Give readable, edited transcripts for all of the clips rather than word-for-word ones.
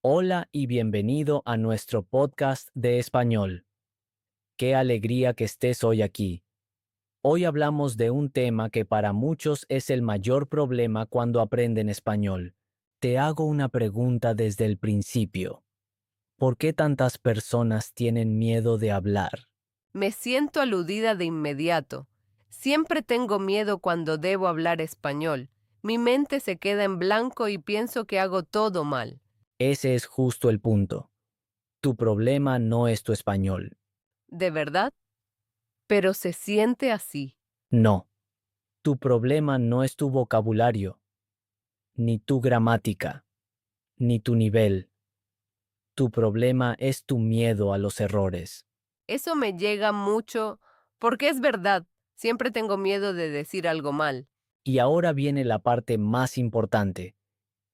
Hola y bienvenido a nuestro podcast de español. Qué alegría que estés hoy aquí. Hoy hablamos de un tema que para muchos es el mayor problema cuando aprenden español. Te hago una pregunta desde el principio. ¿Por qué tantas personas tienen miedo de hablar? Me siento aludida de inmediato. Siempre tengo miedo cuando debo hablar español. Mi mente se queda en blanco y pienso que hago todo mal. Ese es justo el punto. Tu problema no es tu español. ¿De verdad? Pero se siente así. No. Tu problema no es tu vocabulario, ni tu gramática, ni tu nivel. Tu problema es tu miedo a los errores. Eso me llega mucho porque es verdad. Siempre tengo miedo de decir algo mal. Y ahora viene la parte más importante.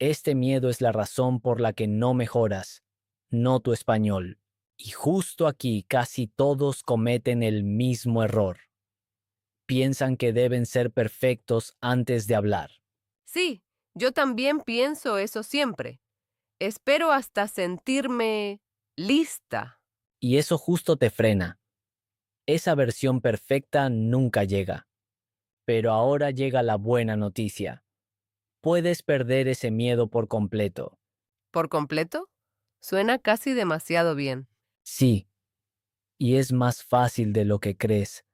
Este miedo es la razón por la que no mejoras, no tu español. Y justo aquí casi todos cometen el mismo error. Piensan que deben ser perfectos antes de hablar. Sí, yo también pienso eso siempre. Espero hasta sentirme lista. Y eso justo te frena. Esa versión perfecta nunca llega. Pero ahora llega la buena noticia. Puedes perder ese miedo por completo. ¿Por completo? Suena casi demasiado bien. Sí, y es más fácil de lo que crees.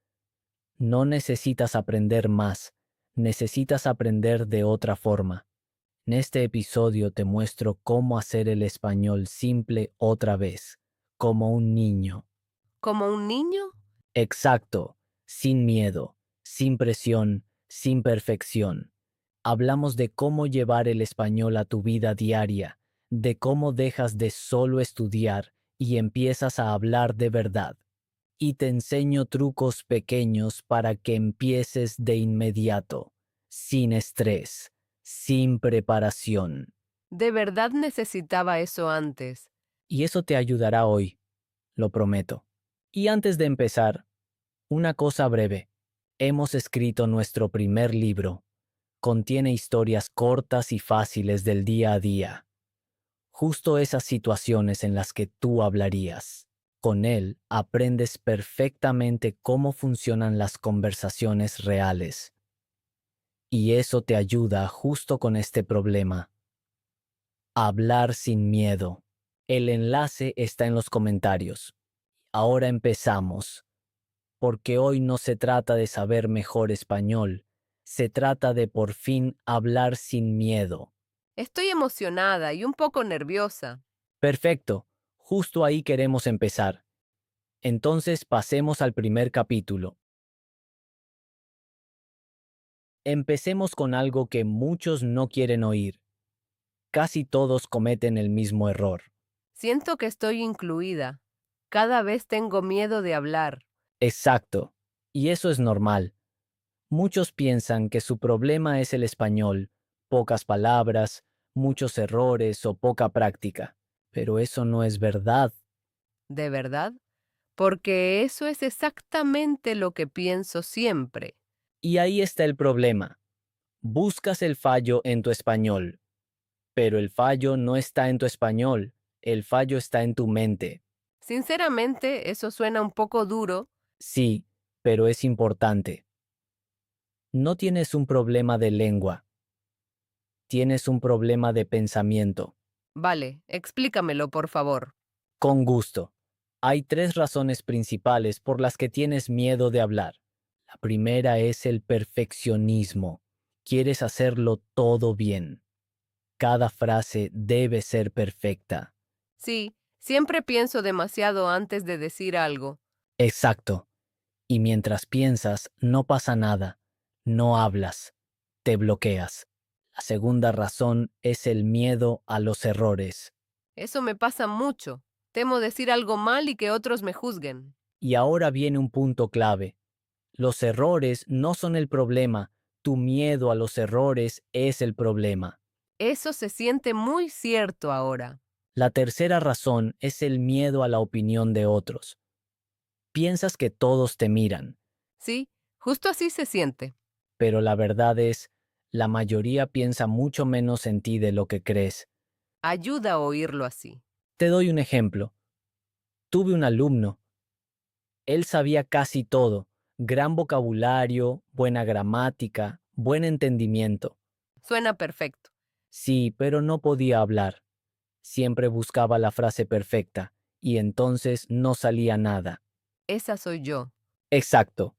No necesitas aprender más, necesitas aprender de otra forma. En este episodio te muestro cómo hacer el español simple otra vez, como un niño. ¿Como un niño? Exacto, sin miedo, sin presión, sin perfección. Hablamos de cómo llevar el español a tu vida diaria, de cómo dejas de solo estudiar y empiezas a hablar de verdad. Y te enseño trucos pequeños para que empieces de inmediato, sin estrés, sin preparación. De verdad necesitaba eso antes. Y eso te ayudará hoy, lo prometo. Y antes de empezar, una cosa breve. Hemos escrito nuestro primer libro. Contiene historias cortas y fáciles del día a día. Justo esas situaciones en las que tú hablarías. Con él aprendes perfectamente cómo funcionan las conversaciones reales. Y eso te ayuda justo con este problema. Hablar sin miedo. El enlace está en los comentarios. Ahora empezamos, porque hoy no se trata de saber mejor español, se trata de por fin hablar sin miedo. Estoy emocionada y un poco nerviosa. Perfecto, justo ahí queremos empezar. Entonces pasemos al primer capítulo. Empecemos con algo que muchos no quieren oír. Casi todos cometen el mismo error. Siento que estoy incluida. Cada vez tengo miedo de hablar. Exacto. Y eso es normal. Muchos piensan que su problema es el español, pocas palabras, muchos errores o poca práctica. Pero eso no es verdad. ¿De verdad? Porque eso es exactamente lo que pienso siempre. Y ahí está el problema. Buscas el fallo en tu español, pero el fallo no está en tu español, el fallo está en tu mente. Sinceramente, eso suena un poco duro. Sí, pero es importante. No tienes un problema de lengua, tienes un problema de pensamiento. Vale, explícamelo, por favor. Con gusto. Hay tres razones principales por las que tienes miedo de hablar. La primera es el perfeccionismo. Quieres hacerlo todo bien. Cada frase debe ser perfecta. Sí, siempre pienso demasiado antes de decir algo. Exacto. Y mientras piensas, no pasa nada. No hablas. Te bloqueas. La segunda razón es el miedo a los errores. Eso me pasa mucho. Temo decir algo mal y que otros me juzguen. Y ahora viene un punto clave. Los errores no son el problema. Tu miedo a los errores es el problema. Eso se siente muy cierto ahora. La tercera razón es el miedo a la opinión de otros. Piensas que todos te miran, Sí, justo así se siente. pero la verdad es, la mayoría piensa mucho menos en ti de lo que crees. Ayuda a oírlo así. Te doy un ejemplo. Tuve un alumno. Él sabía casi todo, gran vocabulario, buena gramática, buen entendimiento. Suena perfecto. Sí, pero no podía hablar. Siempre buscaba la frase perfecta, y entonces no salía nada. Esa soy yo. Exacto.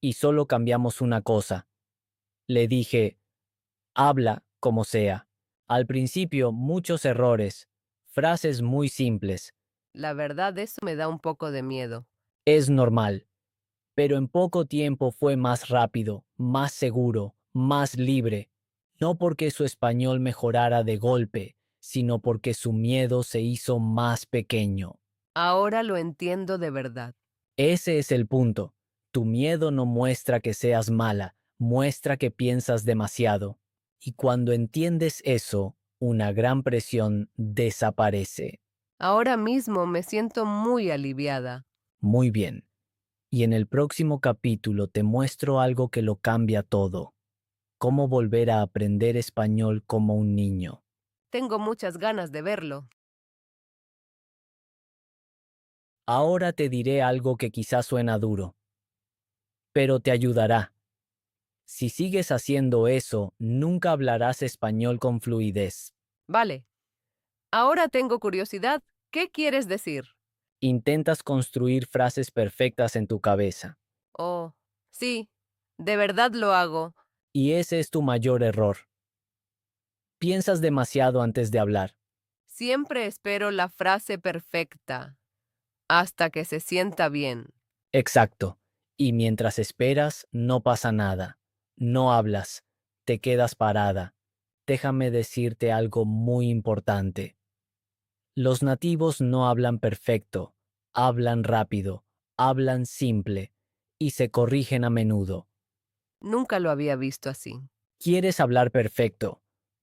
Y solo cambiamos una cosa. Le dije, habla como sea. Al principio, muchos errores, frases muy simples. La verdad, eso me da un poco de miedo. Es normal. Pero en poco tiempo fue más rápido, más seguro, más libre, no porque su español mejorara de golpe, sino porque su miedo se hizo más pequeño. Ahora lo entiendo de verdad. Ese es el punto. Tu miedo no muestra que seas mala, muestra que piensas demasiado. Y cuando entiendes eso, una gran presión desaparece. Ahora mismo me siento muy aliviada. Muy bien. Y en el próximo capítulo te muestro algo que lo cambia todo. Cómo volver a aprender español como un niño. Tengo muchas ganas de verlo. Ahora te diré algo que quizás suena duro, pero te ayudará. Si sigues haciendo eso, nunca hablarás español con fluidez. Vale. Ahora tengo curiosidad. ¿Qué quieres decir? Intentas construir frases perfectas en tu cabeza, Oh, sí, de verdad lo hago. y ese es tu mayor error. Piensas demasiado antes de hablar. Siempre espero la frase perfecta hasta que se sienta bien. Exacto. Y mientras esperas, no pasa nada. No hablas. Te quedas parada. Déjame decirte algo muy importante. Los nativos no hablan perfecto, hablan rápido, hablan simple y se corrigen a menudo. Nunca lo había visto así. Quieres hablar perfecto,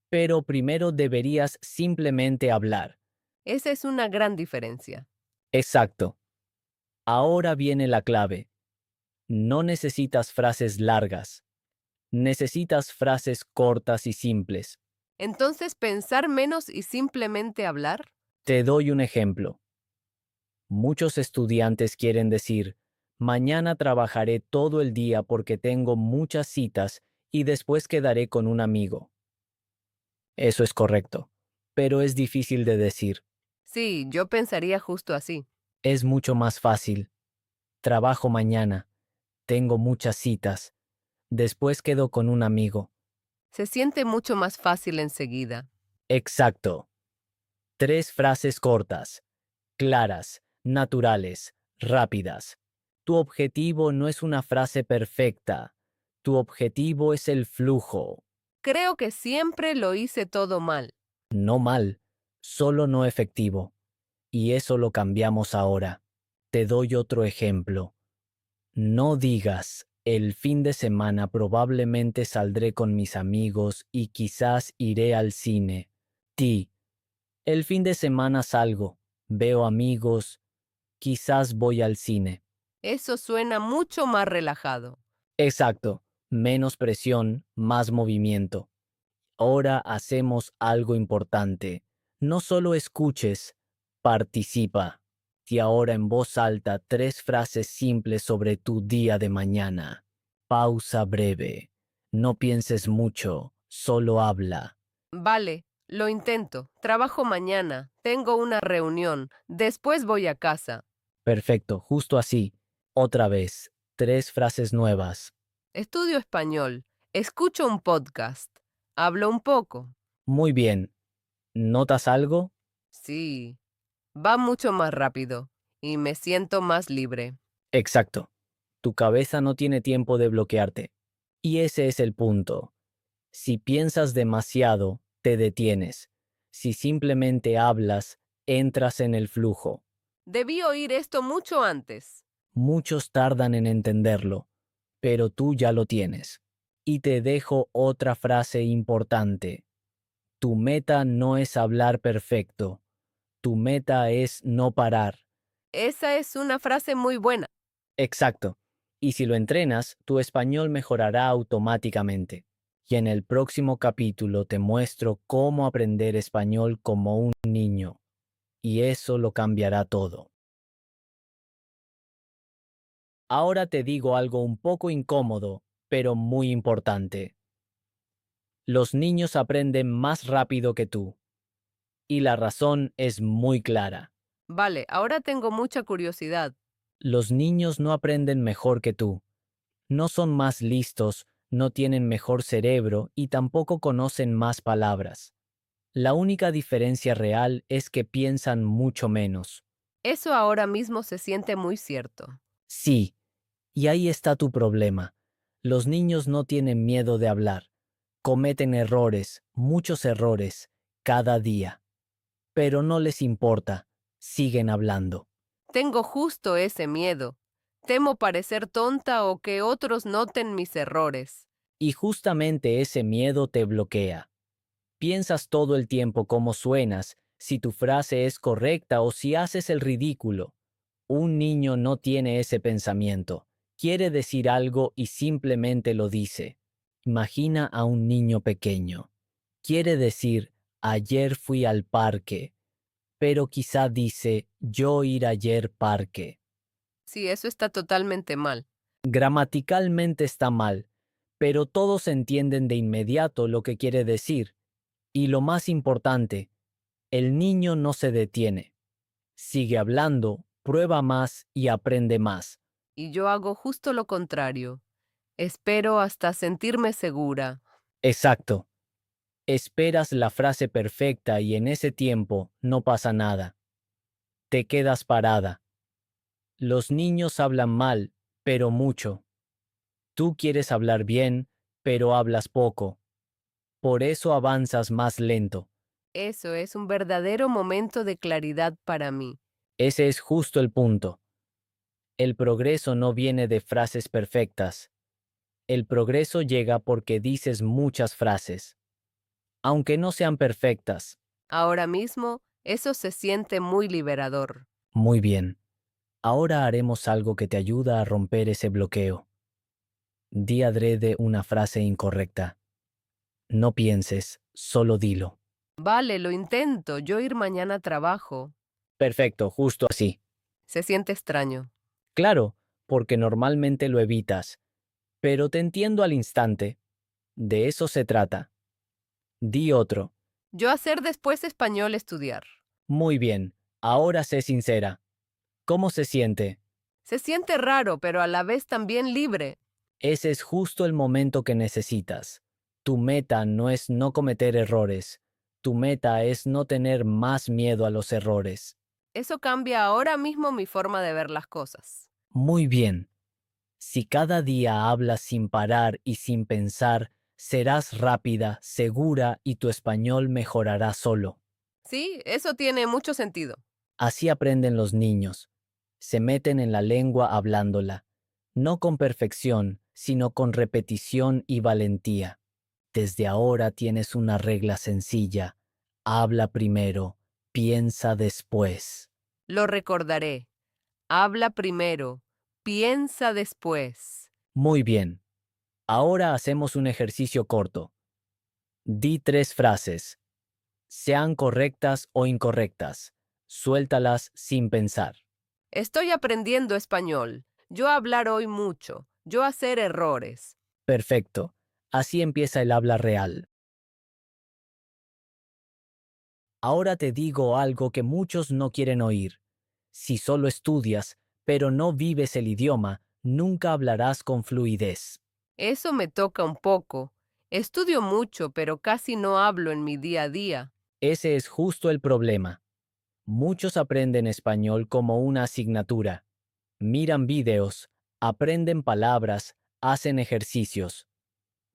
pero primero deberías simplemente hablar. Esa es una gran diferencia. Exacto. Ahora viene la clave. No necesitas frases largas. Necesitas frases cortas y simples. Entonces, pensar menos y simplemente hablar. Te doy un ejemplo. Muchos estudiantes quieren decir, mañana trabajaré todo el día porque tengo muchas citas y después quedaré con un amigo. Eso es correcto, pero es difícil de decir. Sí, yo pensaría justo así. Es mucho más fácil. Trabajo mañana, tengo muchas citas, después quedo con un amigo. Se siente mucho más fácil enseguida. Exacto. 3 frases cortas, claras, naturales, rápidas. Tu objetivo no es una frase perfecta. Tu objetivo es el flujo. Creo que siempre lo hice todo mal. No mal, solo no efectivo. Y eso lo cambiamos ahora. Te doy otro ejemplo. No digas, el fin de semana probablemente saldré con mis amigos y quizás iré al cine. Di, el fin de semana salgo, veo amigos, quizás voy al cine. Eso suena mucho más relajado. Exacto, menos presión, más movimiento. Ahora hacemos algo importante. No solo escuches, participa. Y ahora en voz alta 3 frases simples sobre tu día de mañana. Pausa breve. No pienses mucho, solo habla. Vale, lo intento. Trabajo mañana. Tengo una reunión. Después voy a casa. Perfecto, justo así. Otra vez, 3 frases nuevas. Estudio español. Escucho un podcast. Hablo un poco. Muy bien. ¿Notas algo? Sí, va mucho más rápido y me siento más libre. Exacto. Tu cabeza no tiene tiempo de bloquearte. Y ese es el punto. Si piensas demasiado, te detienes. Si simplemente hablas, entras en el flujo. Debí oír esto mucho antes. Muchos tardan en entenderlo, pero tú ya lo tienes. Y te dejo otra frase importante. Tu meta no es hablar perfecto. Tu meta es no parar. Esa es una frase muy buena. Exacto. Y si lo entrenas, tu español mejorará automáticamente. y en el próximo capítulo te muestro cómo aprender español como un niño, y eso lo cambiará todo. Ahora te digo algo un poco incómodo, pero muy importante. Los niños aprenden más rápido que tú, y la razón es muy clara. Vale, ahora tengo mucha curiosidad. Los niños no aprenden mejor que tú. No son más listos, no tienen mejor cerebro y tampoco conocen más palabras. La única diferencia real es que piensan mucho menos. Eso ahora mismo se siente muy cierto. Sí, y ahí está tu problema. Los niños no tienen miedo de hablar. Cometen errores, muchos errores, cada día. Pero no les importa, siguen hablando. Tengo justo ese miedo. Temo parecer tonta o que otros noten mis errores. Y justamente ese miedo te bloquea. Piensas todo el tiempo cómo suenas, si tu frase es correcta o si haces el ridículo. Un niño no tiene ese pensamiento. Quiere decir algo y simplemente lo dice. Imagina a un niño pequeño. Quiere decir, ayer fui al parque, pero quizá dice, yo ir ayer parque. Sí, eso está totalmente mal. Gramaticalmente está mal, pero todos entienden de inmediato lo que quiere decir. Y lo más importante, el niño no se detiene. Sigue hablando, prueba más y aprende más. Y yo hago justo lo contrario. Espero hasta sentirme segura. Exacto. Esperas la frase perfecta y en ese tiempo no pasa nada. Te quedas parada. Los niños hablan mal, pero mucho. Tú quieres hablar bien, pero hablas poco. Por eso avanzas más lento. Eso es un verdadero momento de claridad para mí. Ese es justo el punto. El progreso no viene de frases perfectas. El progreso llega porque dices muchas frases, aunque no sean perfectas. Ahora mismo, eso se siente muy liberador. Muy bien. Ahora haremos algo que te ayuda a romper ese bloqueo. Di adrede una frase incorrecta. No pienses, solo dilo. Vale, lo intento. Yo ir mañana a trabajo. Perfecto, justo así. Se siente extraño. Claro, porque normalmente lo evitas, pero te entiendo al instante. De eso se trata. Di otro. Yo hacer después español estudiar. Muy bien, ahora sé sincera. ¿Cómo se siente? Se siente raro, pero a la vez también libre. Ese es justo el momento que necesitas. Tu meta no es no cometer errores. Tu meta es no tener más miedo a los errores. Eso cambia ahora mismo mi forma de ver las cosas. Muy bien. Si cada día hablas sin parar y sin pensar, serás rápida, segura y tu español mejorará solo. Sí, eso tiene mucho sentido. Así aprenden los niños. Se meten en la lengua hablándola, no con perfección, sino con repetición y valentía. Desde ahora tienes una regla sencilla. Habla primero, piensa después. Lo recordaré. Habla primero, piensa después. Muy bien. Ahora hacemos un ejercicio corto. Di 3 frases, sean correctas o incorrectas. Suéltalas sin pensar. Estoy aprendiendo español. Yo hablar hoy mucho. Yo hacer errores. Perfecto. Así empieza el habla real. Ahora te digo algo que muchos no quieren oír. Si solo estudias, pero no vives el idioma, nunca hablarás con fluidez. Eso me toca un poco. Estudio mucho, pero casi no hablo en mi día a día. Ese es justo el problema. Muchos aprenden español como una asignatura. Miran videos, aprenden palabras, hacen ejercicios,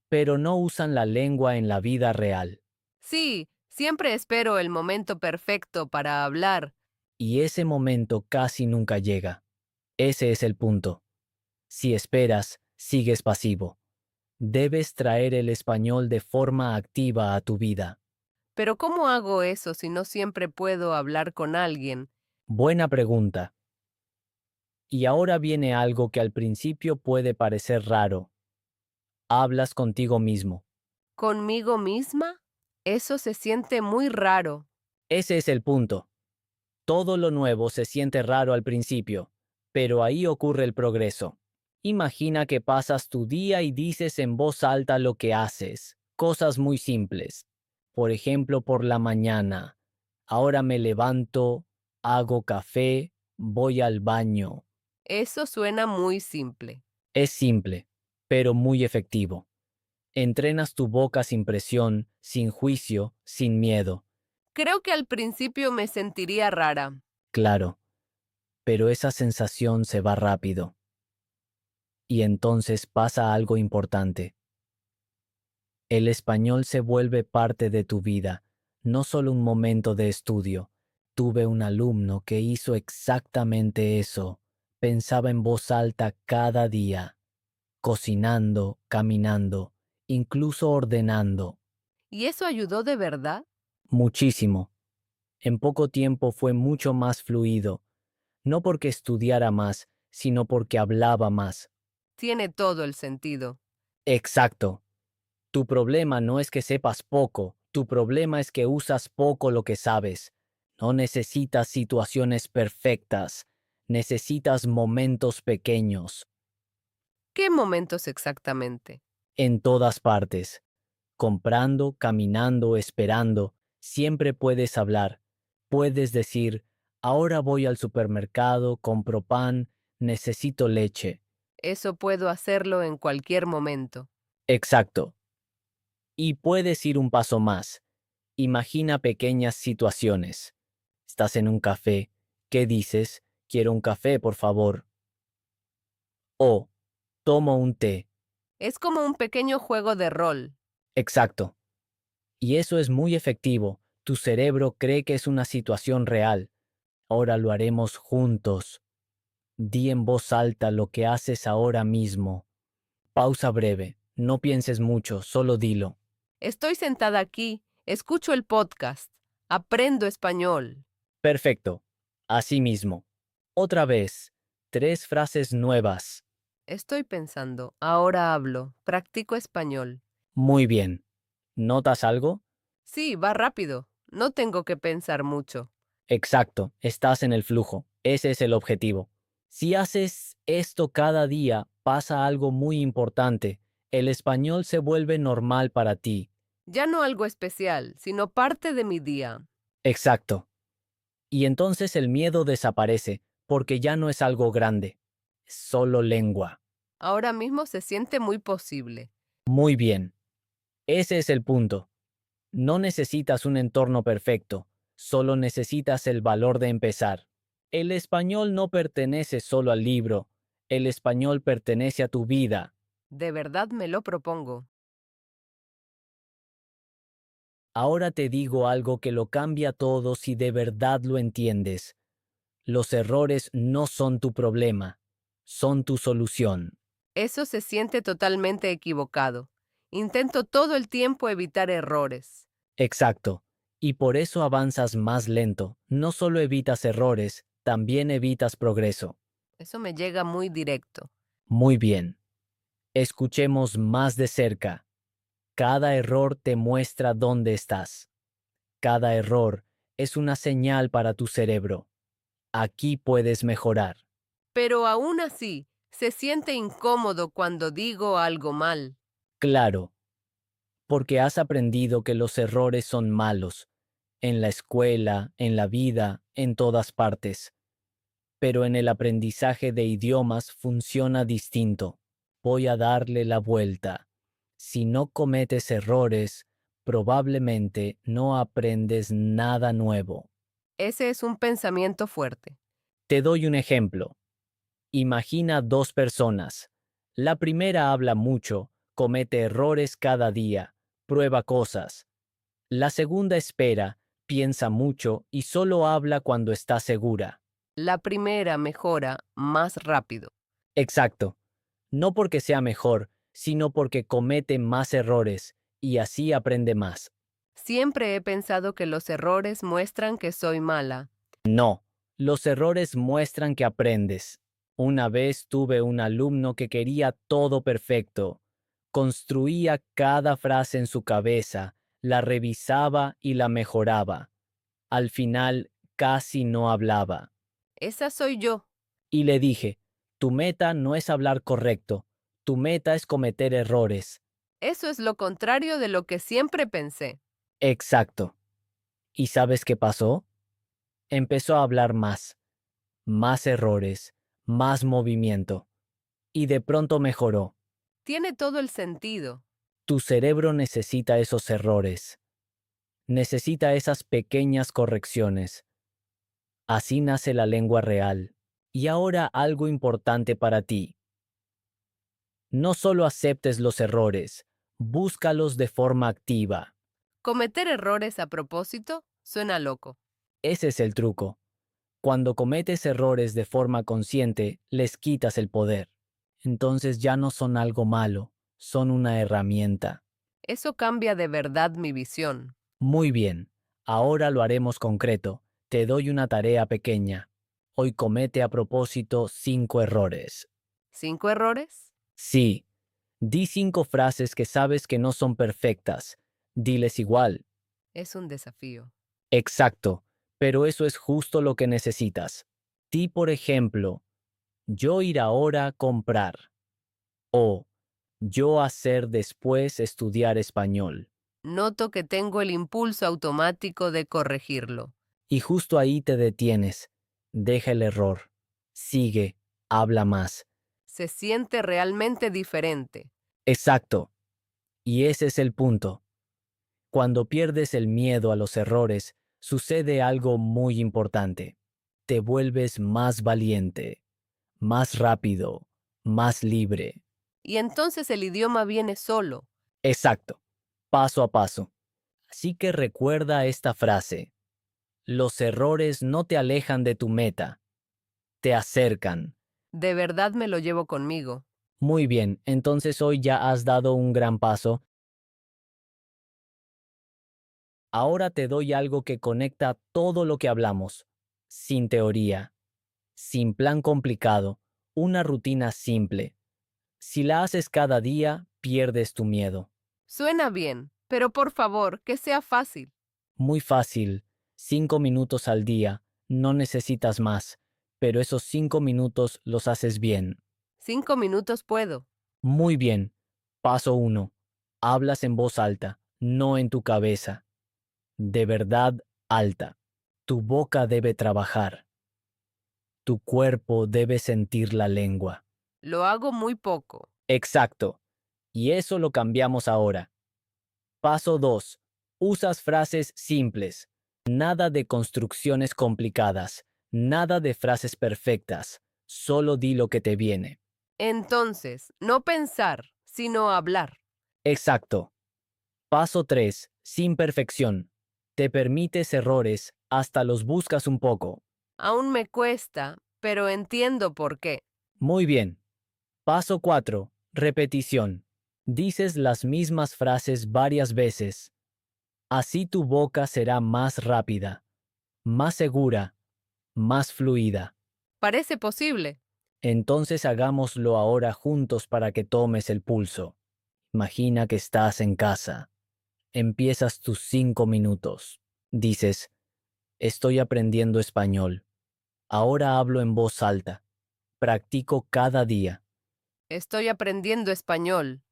pero no usan la lengua en la vida real. Sí, siempre espero el momento perfecto para hablar. Y ese momento casi nunca llega. Ese es el punto. Si esperas, sigues pasivo. Debes traer el español de forma activa a tu vida. Pero ¿cómo hago eso si no siempre puedo hablar con alguien? Buena pregunta. Y ahora viene algo que al principio puede parecer raro. Hablas contigo mismo. ¿Conmigo misma? Eso se siente muy raro. Ese es el punto. Todo lo nuevo se siente raro al principio, pero ahí ocurre el progreso. Imagina que pasas tu día y dices en voz alta lo que haces, cosas muy simples. Por ejemplo, por la mañana. Ahora me levanto, hago café, voy al baño. Eso suena muy simple. Es simple, pero muy efectivo. Entrenas tu boca sin presión, sin juicio, sin miedo. Creo que al principio me sentiría rara. Claro, pero esa sensación se va rápido. Y entonces pasa algo importante. El español se vuelve parte de tu vida, no solo un momento de estudio. Tuve un alumno que hizo exactamente eso. Pensaba en voz alta cada día, cocinando, caminando, incluso ordenando. ¿Y eso ayudó de verdad? Muchísimo. En poco tiempo fue mucho más fluido, no porque estudiara más, sino porque hablaba más. Tiene todo el sentido. Exacto. Tu problema no es que sepas poco, tu problema es que usas poco lo que sabes. No necesitas situaciones perfectas, necesitas momentos pequeños, ¿Qué momentos exactamente? en todas partes. Comprando, caminando, esperando, siempre puedes hablar. Puedes decir, ahora voy al supermercado, compro pan, necesito leche. Eso puedo hacerlo en cualquier momento. Exacto. Y puedes ir un paso más. Imagina pequeñas situaciones. Estás en un café. ¿Qué dices? Quiero un café, por favor. O, tomo un té. Es como un pequeño juego de rol. Exacto. Y eso es muy efectivo. Tu cerebro cree que es una situación real. Ahora lo haremos juntos. Di en voz alta lo que haces ahora mismo. Pausa breve. No pienses mucho, solo dilo. Estoy sentada aquí, escucho el podcast, aprendo español. Perfecto. Así mismo. Otra vez. 3 frases nuevas. Estoy pensando, ahora hablo, practico español. Muy bien. ¿Notas algo? Sí, va rápido. No tengo que pensar mucho. Exacto, estás en el flujo. Ese es el objetivo. Si haces esto cada día, pasa algo muy importante. El español se vuelve normal para ti. Ya no algo especial, sino parte de mi día. Exacto. Y entonces el miedo desaparece, porque ya no es algo grande. Es solo lengua. Ahora mismo se siente muy posible. Muy bien. Ese es el punto. No necesitas un entorno perfecto, solo necesitas el valor de empezar. El español no pertenece solo al libro, el español pertenece a tu vida. De verdad me lo propongo. Ahora te digo algo que lo cambia todo si de verdad lo entiendes. Los errores no son tu problema, son tu solución. Eso se siente totalmente equivocado. Intento todo el tiempo evitar errores. Exacto. Y por eso avanzas más lento. No solo evitas errores, también evitas progreso. Eso me llega muy directo. Muy bien. Escuchemos más de cerca. Cada error te muestra dónde estás. Cada error es una señal para tu cerebro. Aquí puedes mejorar. Pero aún así, se siente incómodo cuando digo algo mal. Claro, porque has aprendido que los errores son malos, en la escuela, en la vida, en todas partes. Pero en el aprendizaje de idiomas funciona distinto. Voy a darle la vuelta. Si no cometes errores, probablemente no aprendes nada nuevo. Ese es un pensamiento fuerte. Te doy un ejemplo. Imagina 2 personas. La primera habla mucho, comete errores cada día, prueba cosas. La segunda espera, piensa mucho y solo habla cuando está segura. La primera mejora más rápido. Exacto. No porque sea mejor, sino porque comete más errores y así aprende más. Siempre he pensado que los errores muestran que soy mala. No, los errores muestran que aprendes. Una vez tuve un alumno que quería todo perfecto. Construía cada frase en su cabeza, la revisaba y la mejoraba. Al final, casi no hablaba. Esa soy yo. Y le dije, tu meta no es hablar correcto, tu meta es cometer errores. Eso es lo contrario de lo que siempre pensé. Exacto. ¿Y sabes qué pasó? Empezó a hablar más errores, más movimiento. Y de pronto mejoró. Tiene todo el sentido. Tu cerebro necesita esos errores, necesita esas pequeñas correcciones. Así nace la lengua real. Y ahora algo importante para ti. No solo aceptes los errores, búscalos de forma activa. Cometer errores a propósito suena loco. Ese es el truco. Cuando cometes errores de forma consciente, les quitas el poder. Entonces ya no son algo malo, son una herramienta. Eso cambia de verdad mi visión. Muy bien, ahora lo haremos concreto. Te doy una tarea pequeña. Hoy comete a propósito 5 errores. ¿5 errores? Sí, di 5 frases que sabes que no son perfectas. Diles igual. Es un desafío. Exacto, pero eso es justo lo que necesitas. Di, por ejemplo, yo ir ahora a comprar. O yo hacer después estudiar español. Noto que tengo el impulso automático de corregirlo. Y justo ahí te detienes. Deja el error. Sigue. Habla más. Se siente realmente diferente. Exacto. Y ese es el punto. Cuando pierdes el miedo a los errores, sucede algo muy importante. Te vuelves más valiente, más rápido, más libre. Y entonces el idioma viene solo. Exacto. Paso a paso. Así que recuerda esta frase. Los errores no te alejan de tu meta, te acercan. De verdad me lo llevo conmigo. Muy bien, entonces hoy ya has dado un gran paso. Ahora te doy algo que conecta todo lo que hablamos. Sin teoría, sin plan complicado, una rutina simple. Si la haces cada día, pierdes tu miedo. Suena bien, pero por favor, que sea fácil. Muy fácil, 5 minutos al día, no necesitas más, pero esos 5 minutos los haces bien. 5 minutos puedo. Muy bien. Paso 1. Hablas en voz alta, no en tu cabeza. De verdad alta. Tu boca debe trabajar. Tu cuerpo debe sentir la lengua. Lo hago muy poco. Exacto. Y eso lo cambiamos ahora. Paso 2. Usas frases simples. Nada de construcciones complicadas. Nada de frases perfectas. Solo di lo que te viene. Entonces, no pensar, sino hablar. Exacto. Paso 3. Sin perfección. Te permites errores, hasta los buscas un poco. Aún me cuesta, pero entiendo por qué. Muy bien. Paso 4. Repetición. Dices las mismas frases varias veces. Así tu boca será más rápida, más segura, más fluida. Parece posible. Entonces hagámoslo ahora juntos para que tomes el pulso. Imagina que estás en casa. Empiezas tus 5 minutos. Dices, estoy aprendiendo español. Ahora hablo en voz alta. Practico cada día. Estoy aprendiendo español.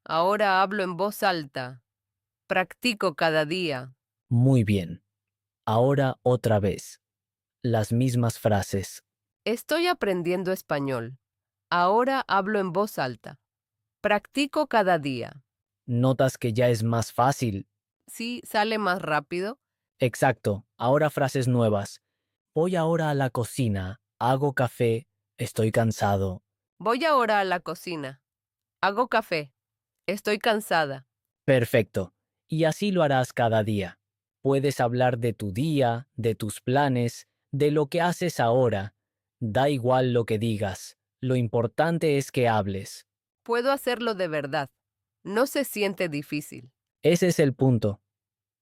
Ahora hablo en voz alta. Practico cada día. Muy bien. Ahora otra vez. Las mismas frases. Estoy aprendiendo español. Ahora hablo en voz alta. Practico cada día. Notas que ya es más fácil. Sí, sale más rápido. Exacto. Ahora frases nuevas. Voy ahora a la cocina. Hago café. Estoy cansado. Voy ahora a la cocina. Hago café. Estoy cansada. Perfecto. Y así lo harás cada día. Puedes hablar de tu día, de tus planes, de lo que haces ahora. Da igual lo que digas. Lo importante es que hables. Puedo hacerlo de verdad. No se siente difícil. Ese es el punto.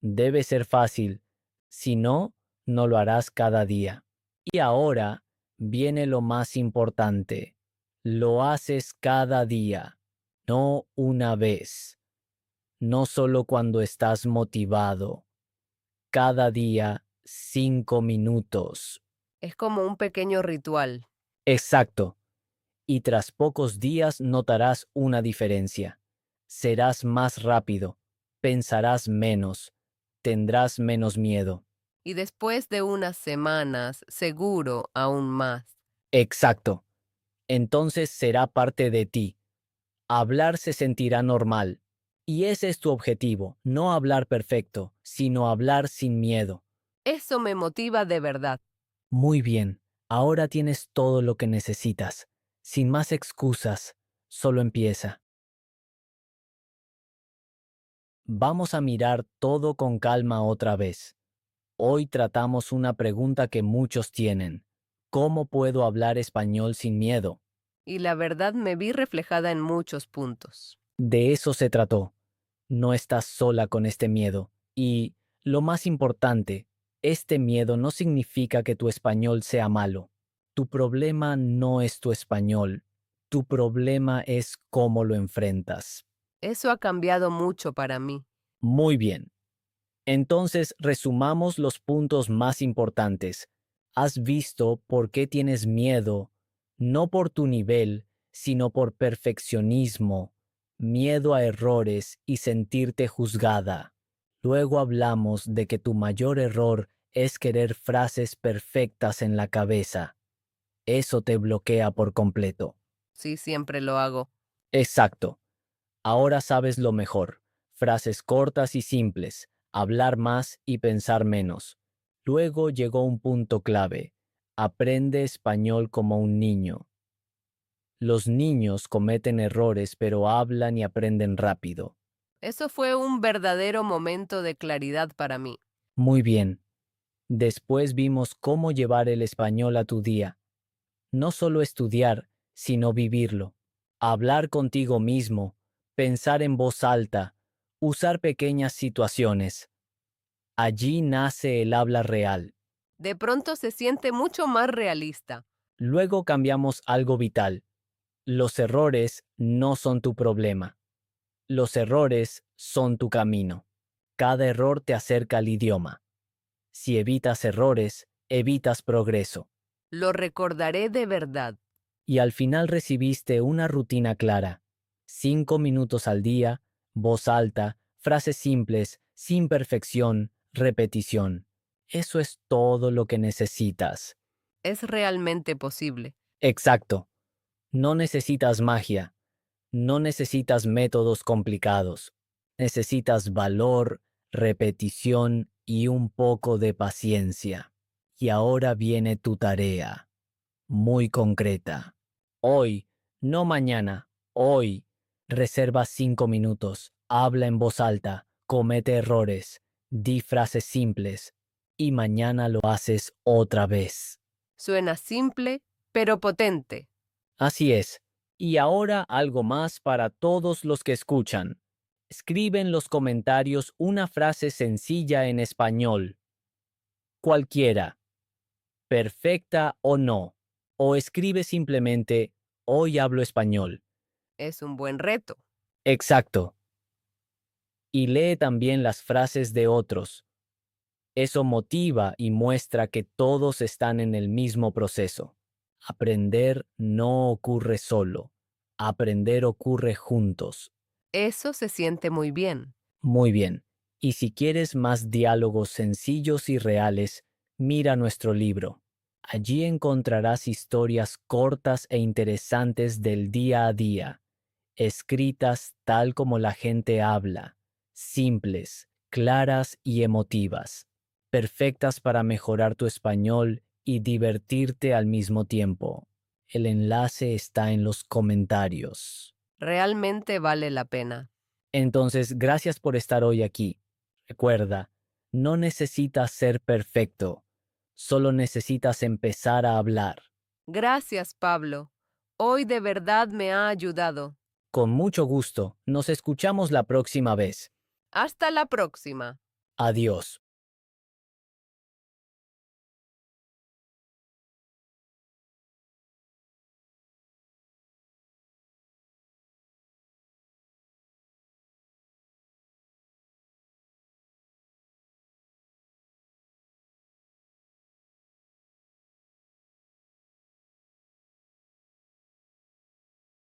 Debe ser fácil. Si no, no lo harás cada día. Y ahora viene lo más importante. Lo haces cada día. No una vez, no solo cuando estás motivado. Cada día, 5 minutos. Es como un pequeño ritual. Exacto. Y tras pocos días notarás una diferencia. Serás más rápido, pensarás menos, tendrás menos miedo. Y después de unas semanas, seguro aún más. Exacto. Entonces será parte de ti. Hablar se sentirá normal. Y ese es tu objetivo, no hablar perfecto, sino hablar sin miedo. Eso me motiva de verdad. Muy bien, ahora tienes todo lo que necesitas. Sin más excusas, solo empieza. Vamos a mirar todo con calma otra vez. Hoy tratamos una pregunta que muchos tienen. ¿Cómo puedo hablar español sin miedo? Y la verdad me vi reflejada en muchos puntos. De eso se trató. No estás sola con este miedo. Y, lo más importante, este miedo no significa que tu español sea malo. Tu problema no es tu español. Tu problema es cómo lo enfrentas. Eso ha cambiado mucho para mí. Muy bien. Entonces, resumamos los puntos más importantes. Has visto por qué tienes miedo, no por tu nivel, sino por perfeccionismo, miedo a errores y sentirte juzgada. Luego hablamos de que tu mayor error es querer frases perfectas en la cabeza. Eso te bloquea por completo. Sí, siempre lo hago. Exacto. Ahora sabes lo mejor. Frases cortas y simples, hablar más y pensar menos. Luego llegó un punto clave. Aprende español como un niño. Los niños cometen errores pero hablan y aprenden rápido. Eso fue un verdadero momento de claridad para mí. Muy bien. Después vimos cómo llevar el español a tu día. No solo estudiar, sino vivirlo. Hablar contigo mismo, pensar en voz alta, usar pequeñas situaciones. Allí nace el habla real. De pronto se siente mucho más realista. Luego cambiamos algo vital. Los errores no son tu problema. Los errores son tu camino. Cada error te acerca al idioma. Si evitas errores, evitas progreso. Lo recordaré de verdad. Y al final recibiste una rutina clara. 5 minutos al día, voz alta, frases simples, sin perfección, repetición. Eso es todo lo que necesitas. Es realmente posible. Exacto. No necesitas magia. No necesitas métodos complicados. Necesitas valor, repetición y un poco de paciencia. Y ahora viene tu tarea, muy concreta. Hoy, no mañana, hoy, reserva 5 minutos, habla en voz alta, comete errores, di frases simples y mañana lo haces otra vez. Suena simple, pero potente. Así es. Y ahora algo más para todos los que escuchan. Escribe en los comentarios una frase sencilla en español. Cualquiera, perfecta o no. O escribe simplemente, hoy hablo español. Es un buen reto. Exacto. Y lee también las frases de otros. Eso motiva y muestra que todos están en el mismo proceso. Aprender no ocurre solo. Aprender ocurre juntos. Eso se siente muy bien. Muy bien. Y si quieres más diálogos sencillos y reales, mira nuestro libro. Allí encontrarás historias cortas e interesantes del día a día, escritas tal como la gente habla, simples, claras y emotivas, perfectas para mejorar tu español y divertirte al mismo tiempo. El enlace está en los comentarios. Realmente vale la pena. Entonces, gracias por estar hoy aquí. Recuerda, no necesitas ser perfecto, solo necesitas empezar a hablar. Gracias, Pablo. Hoy de verdad me ha ayudado. Con mucho gusto, nos escuchamos la próxima vez. Hasta la próxima. Adiós.